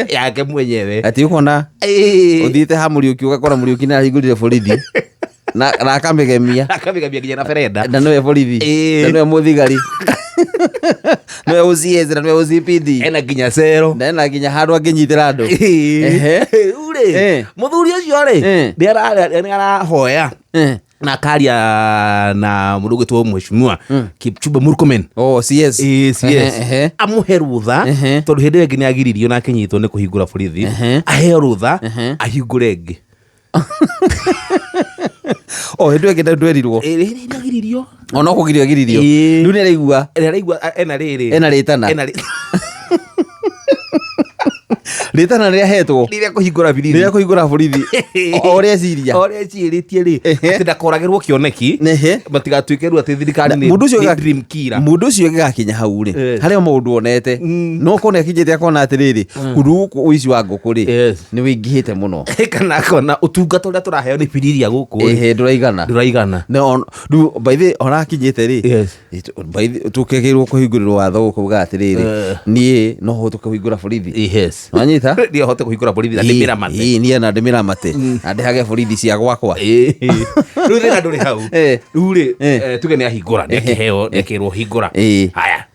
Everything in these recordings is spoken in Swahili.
yake mwenyewe ati ukona uthite ha Muriuki ugakora Muriuki na hingurire borithi na akamigemia nginya na Ferenda na noe borithi na noe muthigari noe uzieze na noe uzipidi ena nginya cero na ena nginya handu anginyitira andu ure muthuri ucio ri ni arahoya na karia na murugu tu mheshimiwa Kipchumba Murkomen CS amuhe rutha tondu hindi ĩngĩ nĩ agiririo na akinyitwo nĩ kũhingũra borithi aheo rutha ahingũre ĩngĩ hindi ĩngĩ ndwerirwo nĩ agiririo ona kũgirio agiririo rĩu nĩ araigua ena rĩrĩ ena rĩtana rĩtana rĩa hetwo rĩrĩa kũhingũra borithi ũrĩa ecirĩtie rĩ atĩ ndakoragĩrwo kĩoneki matigatuĩke rĩu atĩ thirikari nĩ dream killer mũndũ ũcio gĩgakinya hau rĩ harĩa mũndũ onete no kone akinyĩte akona atĩrĩrĩ kuru ũici wa ngũkũ rĩ nĩ wĩingĩhĩte mũno kana akona ũtungata ũrĩa tũraheo nĩ biriria gũkũ ndũraigana rĩu baithĩ ona akinyĩte rĩ baithĩ tũkĩgĩrwo kũhingũrĩrwo watho gũkũ uga atĩrĩrĩ niĩ no hote kũhingũra borithi wanyita ndio hote kũhingũra borithi na ndĩmĩra mate niĩ na ndĩmĩra mate na ndĩhage borithi cia gwakwa rĩu thĩna ndũrĩ hau rĩu rĩ tuge nĩ ahingũra nĩ akĩheo nĩ akĩrwo hingũra haya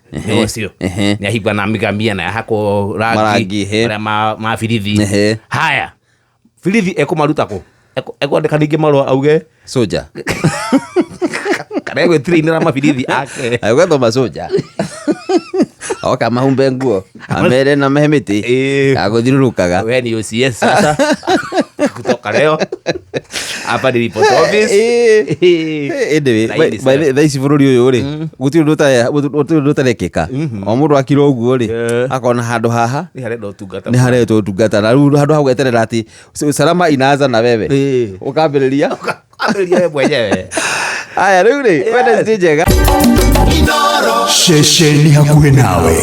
ũcio nĩ ahingũra na migamia na yahakwo rangi marĩa ma birithi haya birithi ekũmaruta kũ ekwandĩka ningĩ marũa auge soja kana egwĩtirainĩra mabirithi ake agwethoma soja oka mahumbe nguo amere na mehemiti agũthiũrũrũkaga we ni OCS sasa kutoka leo hapa ni report office thaa ici bũrũri ũyũ rĩ gũtirĩ ũndũ ũtarekĩka o mũndũ akirwo ũguo rĩ akona handũ haha nĩ haretwo ũtungata na rĩu handũ hau eterera atĩ usalama inaanza na wewe ũkambĩrĩria we mwenyewe aya rĩu rĩ wenda njega Shesheni hakuhe nawe.